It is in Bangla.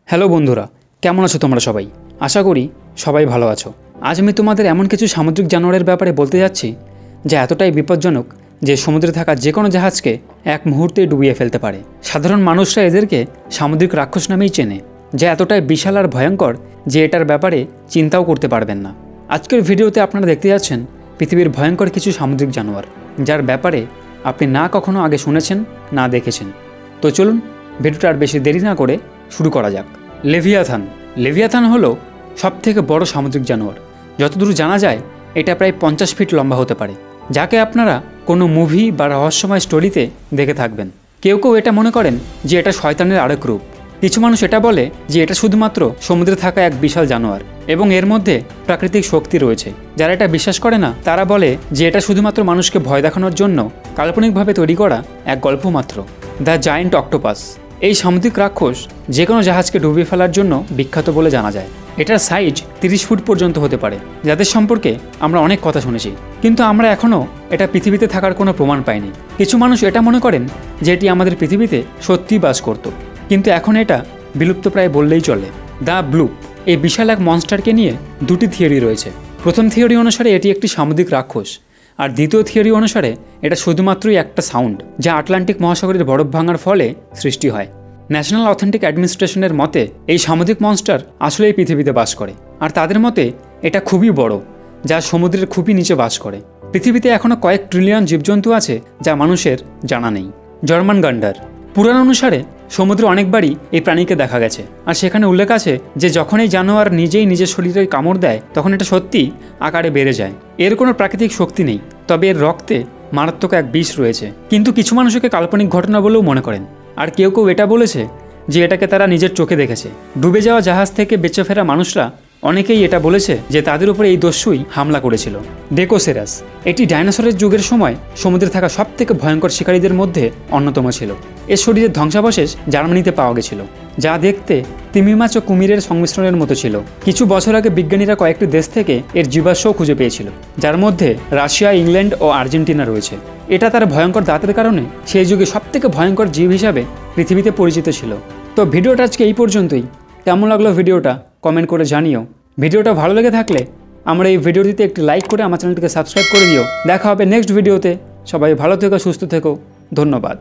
হ্যালো বন্ধুরা, কেমন আছো তোমরা সবাই? আশা করি সবাই ভালো আছো। আজ আমি তোমাদের এমন কিছু সামুদ্রিক জানোয়ারের ব্যাপারে বলতে যাচ্ছি যা এতটাই বিপজ্জনক যে সমুদ্রে থাকা যে কোনো জাহাজকে এক মুহূর্তে ডুবিয়ে ফেলতে পারে। সাধারণ মানুষরা এদেরকে সামুদ্রিক রাক্ষস নামেই চেনে, যা এতটাই বিশাল আর ভয়ঙ্কর যে এটার ব্যাপারে চিন্তাও করতে পারবেন না। আজকের ভিডিওতে আপনারা দেখতে যাচ্ছেন পৃথিবীর ভয়ঙ্কর কিছু সামুদ্রিক জানোয়ার, যার ব্যাপারে আপনি না কখনো আগে শুনেছেন না দেখেছেন। তো চলুন ভিডিওটা আর বেশি দেরি না করে শুরু করা যাক। লেভিয়াথান। লেভিয়াথান হলো সবথেকে বড় সামুদ্রিক জানোয়ার। যতদূর জানা যায় এটা প্রায় 50 ফিট লম্বা হতে পারে, যাকে আপনারা কোনো মুভি বা রহস্যময় স্টোরিতে দেখে থাকবেন। কেউ কেউ এটা মনে করেন যে এটা শয়তানের আরেক রূপ। কিছু মানুষ এটা বলে যে এটা শুধুমাত্র সমুদ্রে থাকা এক বিশাল জানোয়ার এবং এর মধ্যে প্রাকৃতিক শক্তি রয়েছে। যারা এটা বিশ্বাস করে না তারা বলে যে এটা শুধুমাত্র মানুষকে ভয় দেখানোর জন্য কাল্পনিকভাবে তৈরি করা এক গল্প মাত্র। The giant octopus. এই সামুদ্রিক রাক্ষস যে কোনো জাহাজকে ডুবিয়ে ফেলার জন্য বিখ্যাত বলে জানা যায়। এটার সাইজ 30 ফুট পর্যন্ত হতে পারে, যাদের সম্পর্কে আমরা অনেক কথা শুনেছি, কিন্তু আমরা এখনও এটা পৃথিবীতে থাকার কোনো প্রমাণ পাইনি। কিছু মানুষ এটা মনে করেন যে এটি আমাদের পৃথিবীতে সত্যিই বাস করত, কিন্তু এখন এটা বিলুপ্তপ্রায় বললেই চলে। দ্য ব্লুপ। এই বিশাল এক মনস্টারকে নিয়ে দুটি থিওরি রয়েছে। প্রথম থিওরি অনুসারে এটি একটি সামুদ্রিক রাক্ষস, আর দ্বিতীয় থিওরি অনুসারে এটা শুধুমাত্রই একটা সাউন্ড যা আটলান্টিক মহাসাগরের বরফ ভাঙার ফলে সৃষ্টি হয়। ন্যাশনাল অথেন্টিক অ্যাডমিনিস্ট্রেশনের মতে এই সামুদ্রিক মনস্টার আসলেই পৃথিবীতে বাস করে, আর তাদের মতে এটা খুবই বড়, যা সমুদ্রের খুবই নিচে বাস করে। পৃথিবীতে এখনও কয়েক ট্রিলিয়ন জীবজন্তু আছে যা মানুষের জানা নেই। জার্মান গান্ডার। পুরাণ অনুসারে সমুদ্রে অনেকবারই এই প্রাণীকে দেখা গেছে, আর সেখানে উল্লেখ আছে যে যখন এই জানোয়ার নিজেই নিজের শরীরে কামড় দেয় তখন এটা সত্যি আকারে বেড়ে যায়। এর কোনো প্রাকৃতিক শক্তি নেই, তবে এর রক্তে মারাত্মক এক বিষ রয়েছে। কিন্তু কিছু মানুষকে কাল্পনিক ঘটনা বলেও মনে করেন, আর কেউ কেউ এটা বলেছে যে এটাকে তারা নিজের চোখে দেখেছে। ডুবে যাওয়া জাহাজ থেকে বেঁচে ফেরা মানুষরা অনেকেই এটা বলেছে যে তাদের উপরে এই দস্যুই হামলা করেছিল। ডেকোসেরাস। এটি ডাইনোসরের যুগের সময় সমুদ্রে থাকা সবথেকে ভয়ঙ্কর শিকারীদের মধ্যে অন্যতম ছিল। এর শরীরের ধ্বংসাবশেষ জার্মানিতে পাওয়া গেছিল, যা দেখতে তিমি মাছ ও কুমিরের সংমিশ্রণের মতো ছিল। কিছু বছর আগে বিজ্ঞানীরা কয়েকটি দেশ থেকে এর জীবাশ্মও খুঁজে পেয়েছিল, যার মধ্যে রাশিয়া, ইংল্যান্ড ও আর্জেন্টিনা রয়েছে। এটা তার ভয়ঙ্কর দাঁতের কারণে সেই যুগে সবথেকে ভয়ঙ্কর জীব হিসাবে পৃথিবীতে পরিচিত ছিল। তো ভিডিওটা আজকে এই পর্যন্তই। কেমন লাগলো ভিডিওটা কমেন্ট করে জানিও। ভিডিওটা ভালো লেগে থাকলে আমরা এই ভিডিওটিতে একটি লাইক করে আমার চ্যানেলটিকে সাবস্ক্রাইব করে দিও। দেখা হবে নেক্সট ভিডিওতে। সবাই ভালো থেকো, সুস্থ থেকো। ধন্যবাদ।